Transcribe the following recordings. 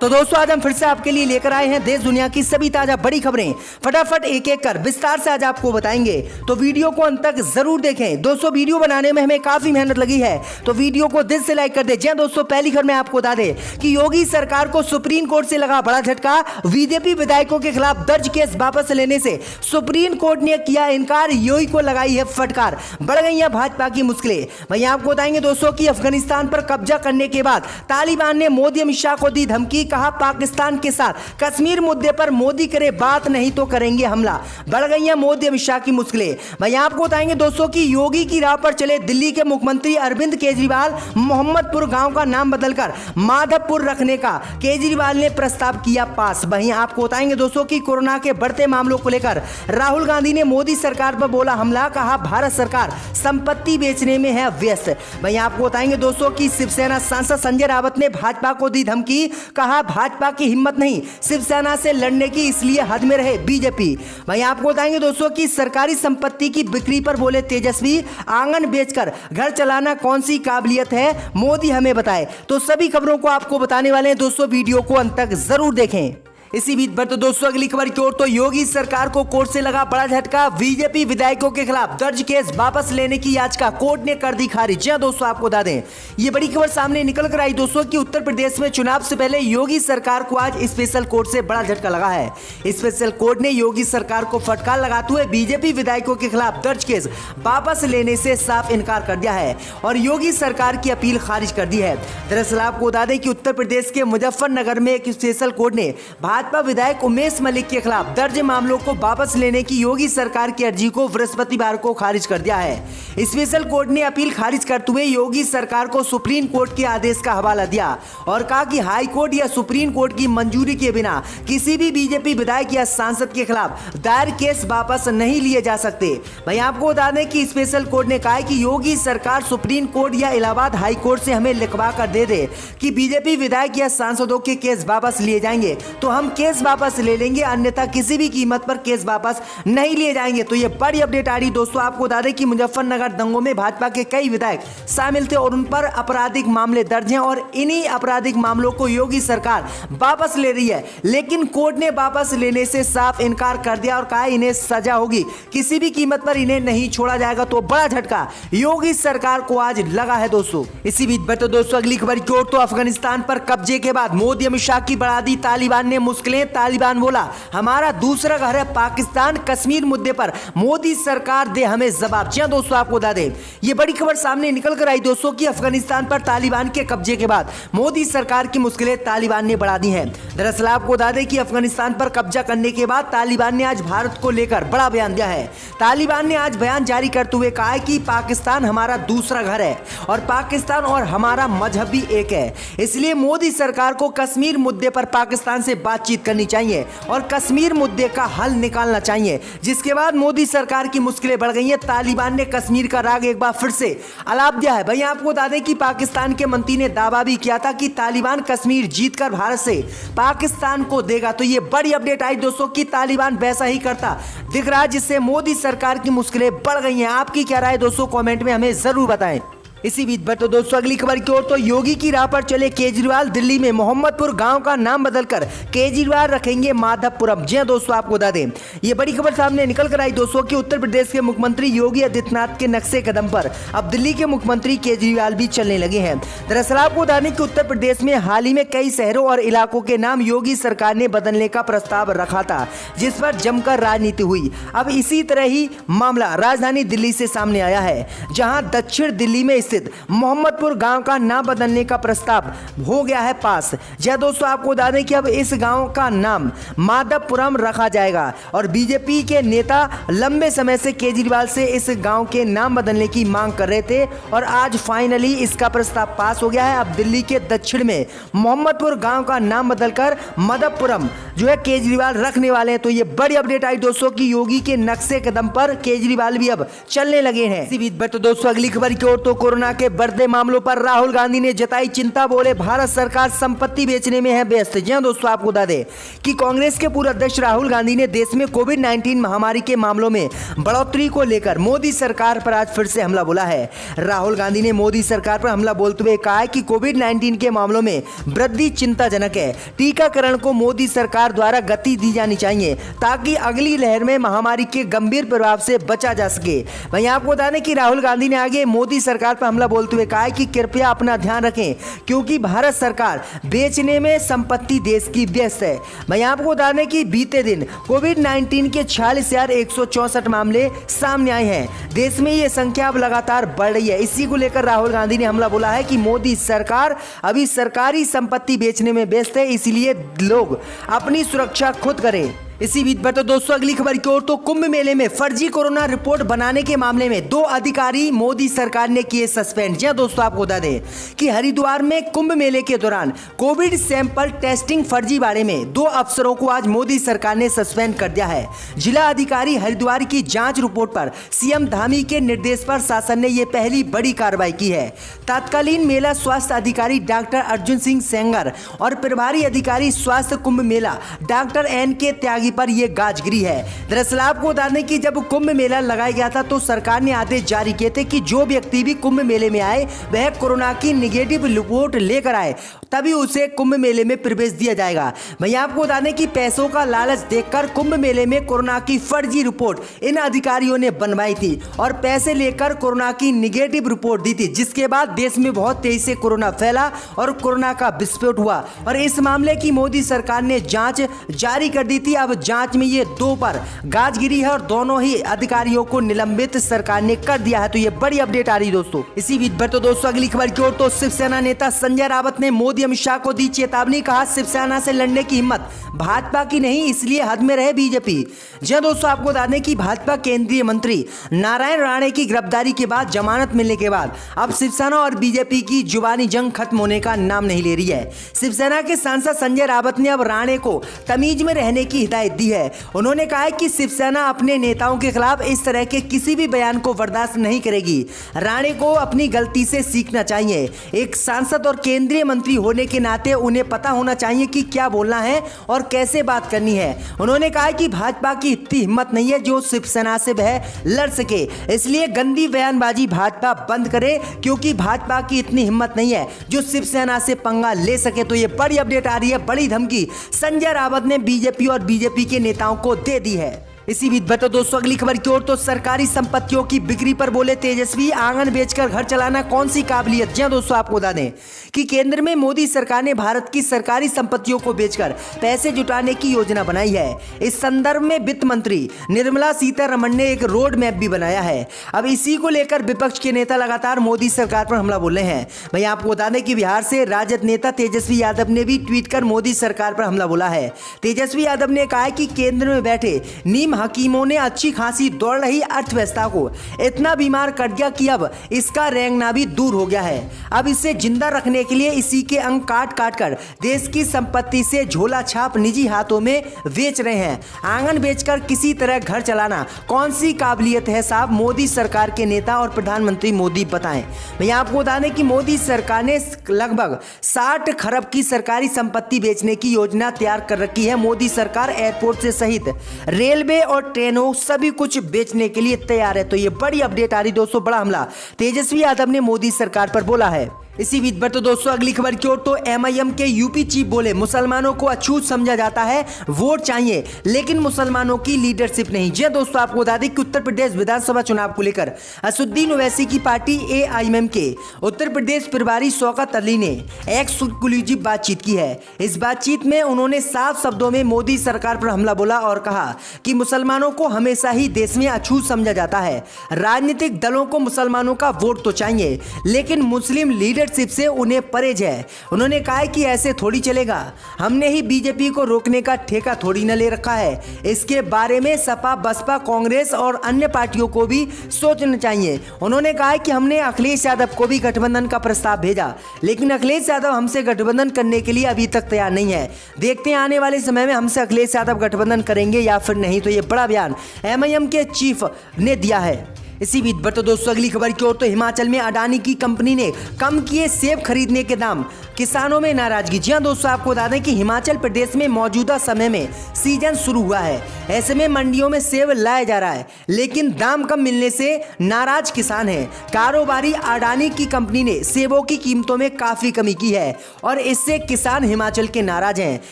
तो दोस्तों आज हम फिर से आपके लिए लेकर आए हैं देश दुनिया की सभी ताजा बड़ी खबरें। फटाफट एक एक कर विस्तार से आज आपको बताएंगे, तो वीडियो को अंत तक जरूर देखें। दोस्तों वीडियो बनाने में हमें काफी मेहनत लगी है, तो वीडियो को दिल से लाइक कर दे। जी दोस्तों, पहली खबर में आपको बता दें कि योगी सरकार को सुप्रीम कोर्ट से लगा बड़ा झटका। बीजेपी विधायकों के खिलाफ दर्ज केस वापस लेने से सुप्रीम कोर्ट ने किया इनकार। योगी को लगाई है फटकार, बढ़ गई है भाजपा की मुश्किलें। वहीं आपको बताएंगे दोस्तों कि अफगानिस्तान पर कब्जा करने के बाद तालिबान ने मोदी अमित शाह को दी धमकी। कहा पाकिस्तान के साथ कश्मीर मुद्दे पर मोदी करे बात, नहीं तो करेंगे हमला। बढ़ गई है मोदी अमित शाह की मुश्किलें। वहीं आपको बताएंगे दोस्तों कि योगी की राह पर चले दिल्ली के मुख्यमंत्री अरविंद केजरीवाल। मोहम्मदपुर गांव का नाम बदलकर माधवपुर रखने का केजरीवाल ने प्रस्ताव किया पास। वहीं आपको बताएंगे दोस्तों कि कोरोना के बढ़ते मामलों को लेकर राहुल गांधी ने मोदी सरकार पर बोला हमला। कहा भारत सरकार संपत्ति बेचने में है व्यस्त। वहीं आपको बताएंगे दोस्तों कि शिवसेना सांसद संजय रावत ने भाजपा को दी धमकी। कहा भाजपा की हिम्मत नहीं शिवसेना से लड़ने की, इसलिए हद में रहे बीजेपी। वहीं आपको बताएंगे दोस्तों कि सरकारी संपत्ति की बिक्री पर बोले तेजस्वी। आंगन बेचकर घर चलाना कौन सी काबिलियत है, मोदी हमें बताए। तो सभी खबरों को आपको बताने वाले हैं दोस्तों, वीडियो को अंत तक जरूर देखें। इसी बीच पर तो दोस्तों अगली खबर की ओर, तो योगी सरकार को कोर्ट से लगा बड़ा झटका। बीजेपी विधायकों के खिलाफ दर्ज केस वापस लेने की याचिका कोर्ट ने कर दी खारिज। जी दोस्तों, आपको बता दें ये बड़ी खबर सामने निकल कर आई दोस्तों कि उत्तर प्रदेश में चुनाव से पहले योगी सरकार को आज स्पेशल कोर्ट से बड़ा झटका लगा है। स्पेशल कोर्ट ने योगी सरकार को फटकार लगाते हुए बीजेपी विधायकों के खिलाफ दर्ज केस वापस लेने से साफ इनकार कर दिया है और योगी सरकार की अपील खारिज कर दी है। दरअसल आपको बता दें कि उत्तर प्रदेश के मुजफ्फरनगर में एक स्पेशल कोर्ट ने भाजपा विधायक उमेश मलिक के खिलाफ दर्ज मामलों को वापस लेने की योगी सरकार की अर्जी को बृहस्पतिवार को खारिज कर दिया है। स्पेशल कोर्ट ने अपील खारिज करते हुए योगी सरकार को सुप्रीम कोर्ट के आदेश का हवाला दिया और कहा कि हाई कोर्ट या सुप्रीम कोर्ट की मंजूरी के बिना किसी भी बीजेपी विधायक या सांसद के खिलाफ दायर केस वापस नहीं लिए जा सकते। वहीं आपको बता दें कि स्पेशल कोर्ट ने कहा कि योगी सरकार सुप्रीम कोर्ट या इलाहाबाद हाई कोर्ट से हमें लिखवा कर दे दे कि बीजेपी विधायक या सांसदों के केस वापस लिए जाएंगे तो हम केस वापस ले लेंगे, अन्यथा किसी भी कीमत पर केस वापस नहीं लिए जाएंगे। तो ये बड़ी अपडेट आ रही दोस्तों। आपको बता दें कि मुजफ्फरनगर दंगों में भाजपा के कई विधायक शामिल थे और उन पर आपराधिक मामले दर्ज हैं और इन्हीं आपराधिक मामलों को योगी सरकार वापस ले रही है, लेकिन कोर्ट ने वापस लेने से साफ इनकार कर दिया और कहा इन्हें सजा होगी, किसी भी कीमत पर इन्हें नहीं छोड़ा जाएगा। तो बड़ा झटका योगी सरकार को आज लगा है दोस्तों। इसी बीच पर तो दोस्तों अगली खबर की ओर, तो अफगानिस्तान पर कब्जे के बाद मोदी अमित शाह की बढ़ा दी तालिबान ने मुश्किलें। तालिबान बोला हमारा दूसरा घर है पाकिस्तान, कश्मीर मुद्दे पर मोदी सरकार दे हमें जवाब। जी दोस्तों, आपको बता दें ये बड़ी खबर सामने निकल कर आई दोस्तों कि अफगानिस्तान पर तालिबान के कब्जे के बाद मोदी सरकार की मुश्किलें तालिबान ने बढ़ा दी हैं। दरअसल आपको बता दें कि अफगानिस्तान पर कब्जा करने के बाद तालिबान ने आज भारत को लेकर बड़ा बयान दिया है। तालिबान ने आज बयान जारी करते हुए कहा है कि पाकिस्तान हमारा दूसरा घर है और पाकिस्तान और हमारा मजहब भी एक है, इसलिए मोदी सरकार को कश्मीर मुद्दे पर पाकिस्तान से बातचीत करनी चाहिए और कश्मीर मुद्दे का हल निकालना चाहिए। जिसके बाद मोदी सरकार की मुश्किलें बढ़ गई हैं। तालिबान ने कश्मीर का राग एक बार फिर से अलाप दिया है। भाई आपको बता दें कि पाकिस्तान के मंत्री ने दावा भी किया था कि तालिबान कश्मीर जीतकर भारत से पाकिस्तान को देगा। तो ये बड़ी अपडेट आई दोस्तों कि तालिबान वैसा ही करता दिख रहा है, जिससे मोदी सरकार की मुश्किलें बढ़ गई हैं। आपकी क्या राय दोस्तों, कमेंट में हमें जरूर बताएं। इसी बीच पर तो दोस्तों अगली खबर की ओर, तो योगी की राह पर चले केजरीवाल। दिल्ली में मोहम्मदपुर गांव का नाम बदलकर केजरीवाल रखेंगे माधवपुरम। जी दोस्तों, आपको बता दें ये बड़ी खबर सामने निकल कर आई दोस्तों कि उत्तर प्रदेश के मुख्यमंत्री योगी आदित्यनाथ के नक्शे कदम पर अब दिल्ली के मुख्यमंत्री केजरीवाल भी चलने लगे हैं। दरअसल आपको बता दें कि उत्तर प्रदेश में हाल ही में कई शहरों और इलाकों के नाम योगी सरकार ने बदलने का प्रस्ताव रखा था, जिस पर जमकर राजनीति हुई। अब इसी तरह ही मामला राजधानी दिल्ली से सामने आया है, जहां दक्षिण दिल्ली में मोहम्मदपुर गांव का नाम बदलने का प्रस्ताव हो गया है पास। जी दोस्तों, आपको बता दें कि अब इस गांव का नाम माधवपुरम रखा जाएगा और बीजेपी के नेता लंबे समय से केजरीवाल से इस गांव के नाम बदलने की मांग कर रहे थे और आज फाइनली इसका प्रस्ताव पास हो गया है। अब दिल्ली के दक्षिण में मोहम्मदपुर गांव का नाम बदलकर माधवपुरम जो है केजरीवाल रखने वाले हैं। तो ये बड़ी अपडेट आई दोस्तों कि योगी के नक्शे कदम पर केजरीवाल भी अब चलने लगे हैं। इसी बीच पर तो दोस्तों अगली खबर की ओर, तो कोरोना कोरोना के बढ़ते मामलों पर राहुल गांधी ने जताई चिंता, बोले भारत सरकार संपत्ति बेचने में है व्यस्त। जी हां दोस्तों, आपको बता दें कि कांग्रेस के पूर्व अध्यक्ष राहुल गांधी ने देश में कोविड-19 महामारी के मामलों में बढ़ोतरी को लेकर मोदी सरकार पर आज फिर से हमला बोला है। राहुल गांधी ने मोदी सरकार पर हमला बोलते हुए कहा है कि कोविड-19 के मामलों में वृद्धि चिंताजनक है। टीकाकरण को मोदी सरकार द्वारा गति दी जानी चाहिए ताकि अगली लहर में महामारी के गंभीर प्रभाव से बचा जा सके। वहीं आपको बता दें कि राहुल गांधी ने आगे मोदी सरकार पर हमला बोलते हुए कहा है कि कृपया अपना ध्यान रखें क्योंकि भारत सरकार बेचने में संपत्ति देश की व्यस्त है। वहीं आपको बता दें कि बीते दिन कोविड-19 के 46,164 मामले सामने आए हैं। देश में यह संख्या अब लगातार बढ़ रही है। इसी को लेकर राहुल गांधी ने हमला बोला है कि मोदी सरकार अभी सरकारी संपत्ति बेचने में व्यस्त है, इसलिए लोग अपनी सुरक्षा खुद करें। इसी बीच पर तो दोस्तों अगली खबर की ओर, तो कुंभ मेले में फर्जी कोरोना रिपोर्ट बनाने के मामले में 2 अधिकारी मोदी सरकार ने किए सस्पेंड। जी दोस्तों, आपको बता दें कि हरिद्वार में कुंभ मेले के दौरान कोविड सैंपल टेस्टिंग फर्जी बारे में 2 अफसरों को आज मोदी सरकार ने सस्पेंड कर दिया है। जिला अधिकारी हरिद्वार की जांच रिपोर्ट पर सीएम धामी के निर्देश पर शासन ने यह पहली बड़ी कार्रवाई की है। तत्कालीन मेला स्वास्थ्य अधिकारी डॉक्टर अर्जुन सिंह सेंगर और प्रभारी अधिकारी स्वास्थ्य कुंभ मेला डॉक्टर एन.के. त्यागी पर यह गाज गिरी है। दरअसल आपको बता दें कि जब कुंभ मेला लगाया गया था तो सरकार ने आदेश जारी किए थे कि जो व्यक्ति भी कुंभ मेले में आए वह कोरोना की निगेटिव रिपोर्ट लेकर आए, तभी उसे कुंभ मेले में प्रवेश दिया जाएगा। वहीं आपको बता दें कि पैसों का लालच देखकर कुंभ मेले में कोरोना की फर्जी रिपोर्ट इन अधिकारियों ने बनवाई थी और पैसे लेकर कोरोना की निगेटिव रिपोर्ट दी थी, जिसके बाद देश में बहुत तेजी से कोरोना फैला और कोरोना का विस्फोट हुआ और इस मामले की मोदी सरकार ने जांच जारी कर दी थी। अब जांच में ये 2 पर गाज गिरी है और दोनों ही अधिकारियों को निलंबित सरकार ने कर दिया है। तो ये बड़ी अपडेट आ रही है दोस्तों। इसी बीच पर तो दोस्तों अगली खबर की ओर, तो शिवसेना नेता संजय रावत ने मोदी अमित शाह को दी चेतावनी, कहा शिवसेना से लड़ने की हिम्मत भाजपा की नहीं, इसलिए हद में रहे बीजेपी। जी दोस्तों, आपको बता दें कि भाजपा केंद्रीय मंत्री नारायण राणे की गिरफ्तारी के बाद जमानत मिलने के बाद अब शिवसेना और बीजेपी की जुबानी जंग खत्म होने का नाम नहीं ले रही है। शिवसेना के सांसद संजय रावत ने अब राणे को तमीज में रहने की हिदायत दी है। उन्होंने कहा है कि शिवसेना अपने नेताओं के खिलाफ इस तरह के किसी भी बयान को बर्दाश्त नहीं करेगी। राणे को अपनी गलती से सीखना चाहिए। एक सांसद और केंद्रीय मंत्री होने के नाते उन्हें पता होना चाहिए कि क्या बोलना है और कैसे बात करनी है। उन्होंने कहा कि भाजपा की इतनी हिम्मत नहीं है जो शिवसेना से वह लड़ सके, इसलिए गंदी बयानबाजी भाजपा बंद करे क्योंकि भाजपा की इतनी हिम्मत नहीं है जो शिवसेना से पंगा ले सके। तो ये बड़ी अपडेट आ रही है, बड़ी धमकी संजय रावत ने बीजेपी और बीजेपी के नेताओं को दे दी है। इसी बीच बता दोस्तों अगली खबर की ओर, तो सरकारी संपत्तियों की बिक्री पर बोले तेजस्वी, आंगन बेचकर घर चलाना कौन सी काबिलियत। जी दोस्तों, आपको बता दें कि केंद्र में मोदी सरकार ने भारत की सरकारी संपत्तियों को बेचकर पैसे जुटाने की योजना बनाई है। इस संदर्भ में वित्त मंत्री निर्मला सीतारमण ने एक रोड मैप भी बनाया है। अब इसी को लेकर विपक्ष के नेता लगातार मोदी सरकार पर हमला बोल रहे हैं। वहीं आपको बता दें कि बिहार से राजद नेता तेजस्वी यादव ने भी ट्वीट कर मोदी सरकार पर हमला बोला है। तेजस्वी यादव ने कहा है कि केंद्र में बैठे नीम हकीमों ने अच्छी खासी दौड़ रही अर्थव्यवस्था को इतना बीमार कर दिया कि अब इसका रेंगना भी दूर हो गया है। अब इसे जिंदा रखने के लिए इसी के अंग काट काट कर देश की संपत्ति से झोला छाप निजी हाथों में बेच रहे हैं। आंगन बेचकर किसी तरह घर चलाना कौन सी काबिलियत है साहब, मोदी सरकार के नेता और प्रधानमंत्री मोदी बताएं। मैं आपको बता दें कि मोदी सरकार ने लगभग 60 खरब की सरकारी संपत्ति बेचने की योजना तैयार कर रखी है। मोदी सरकार एयरपोर्ट से सहित रेलवे और ट्रेनों सभी कुछ बेचने के लिए तैयार है। तो ये बड़ी अपडेट आ रही दोस्तों, बड़ा हमला तेजस्वी यादव ने मोदी सरकार पर बोला है। इसी बीच पर तो दोस्तों अगली खबर की ओर, तो एमआईएम के यूपी चीफ बोले मुसलमानों को अछूत समझा जाता है, वोट चाहिए लेकिन मुसलमानों की लीडरशिप नहीं। जी दोस्तों, आपको बता दें कि उत्तर प्रदेश विधानसभा चुनाव को लेकर असदुद्दीन ओवैसी की पार्टी एआईएमएम के उत्तर प्रदेश प्रभारी शौकत अली ने एक्सक्लूसिव बातचीत की है। इस बातचीत में उन्होंने साफ शब्दों में मोदी सरकार पर हमला बोला और कहा कि मुसलमानों को हमेशा ही देश में अछूत समझा जाता है। राजनीतिक दलों को मुसलमानों का वोट तो चाहिए लेकिन मुस्लिम लीडरशिप से उन्हें परहेज है। उन्होंने कहा कि ऐसे थोड़ी चलेगा, हमने ही बीजेपी को रोकने का ठेका थोड़ी न ले रखा है। इसके बारे में सपा, बसपा, कांग्रेस और अन्य पार्टियों को भी सोचना चाहिए। उन्होंने कहा कि हमने अखिलेश यादव को भी गठबंधन का प्रस्ताव भेजा लेकिन अखिलेश यादव हमसे गठबंधन करने के लिए अभी तक तैयार नहीं है। देखते हैं आने वाले समय में हमसे अखिलेश यादव गठबंधन करेंगे या फिर नहीं। तो ये बड़ा बयान एमआईएम के चीफ ने दिया है। इसी बीच बढ़ते दोस्तों अगली खबर की ओर, तो हिमाचल में अडानी की कंपनी ने कम किए सेब खरीदने के दाम, किसानों में नाराजगी। जी हां दोस्तों, आपको बता दें कि हिमाचल प्रदेश में मौजूदा समय में सीजन शुरू हुआ है। ऐसे में मंडियों में सेब लाया जा रहा है, लेकिन दाम कम मिलने से नाराज किसान हैं। कारोबारी अडानी की कंपनी ने सेबों की कीमतों में काफी कमी की है और इससे किसान हिमाचल के नाराज हैं।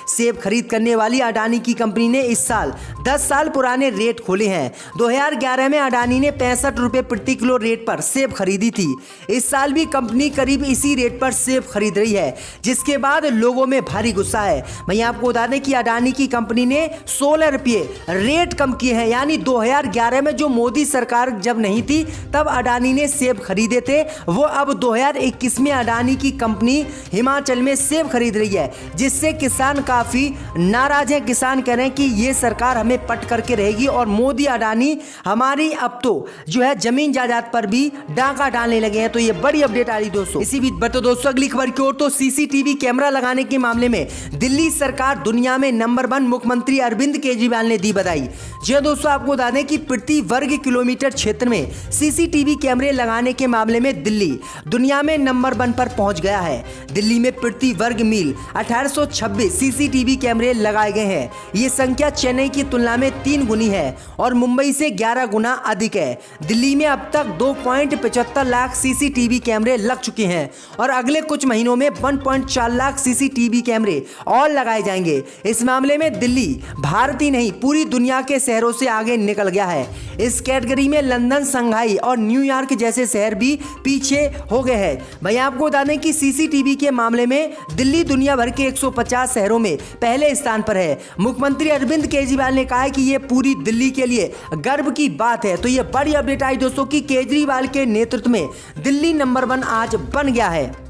सेब खरीद करने वाली अडानी की कंपनी ने इस साल 10 साल पुराने रेट खोले हैं। 2011 में अडानी ने 65 रुपए प्रति किलो रेट पर सेब खरीदी थी। इस साल भी कंपनी करीब इसी रेट पर सेब खरीद रही है, जिसके बाद लोगों में भारी गुस्सा है। वहीं आपको बता दें कि अडानी की कंपनी ने 16 रुपये रेट कम किए हैं, यानी 2011 में जो मोदी सरकार जब नहीं थी तब अडानी ने सेब खरीदे थे, वो अब 2021 में अडानी की कंपनी हिमाचल में सेब खरीद रही है, जिससे किसान काफी नाराज हैं। किसान कह रहे हैं कि ये सरकार हमें पट करके रहेगी और मोदी अडानी हमारी अब तो जो है जमीन जायदाद पर भी डाका डालने लगे हैं। तो ये बड़ी अपडेट आ रही दोस्तों। इसी बीच बढ़ते दोस्तों अगली खबर की ओर, तो सीसीटीवी कैमरा लगाने के मामले में दिल्ली सरकार दुनिया में नंबर 1, मुख्यमंत्री अरविंद केजरीवाल ने दी बधाई। जी हां दोस्तों, आपको बता दें कि प्रति वर्ग किलोमीटर क्षेत्र में सीसीटीवी कैमरे लगाने के मामले में दिल्ली दुनिया में नंबर 1 पर पहुंच गया है। दिल्ली में प्रति वर्ग मील 1826 सीसीटीवी कैमरे लगाए गए हैं। ये संख्या चेन्नई की तुलना में 3 गुनी है और मुंबई से 11 गुना अधिक है। दिल्ली में अब तक 2.75 लाख सीसीटीवी कैमरे लग चुके हैं और अगले कुछ महीनों में 1.4 लाख सीसीटीवी कैमरे और लगाए जाएंगे। इस मामले में दिल्ली भारत ही नहीं पूरी दुनिया के शहरों से आगे निकल गया है। इस कैटेगरी में लंदन, शंघाई और न्यूयॉर्क जैसे शहर भी पीछे हो गए हैं। भाई आपको बता दें कि सीसीटीवी के मामले में दिल्ली दुनिया भर के 150 शहरों में पहले स्थान पर है। मुख्यमंत्री अरविंद केजरीवाल ने कहा है कि यह पूरी दिल्ली के लिए गर्व की बात है। तो यह बड़ी अपडेट आई दोस्तों कि केजरीवाल के नेतृत्व में दिल्ली नंबर 1 आज बन गया है।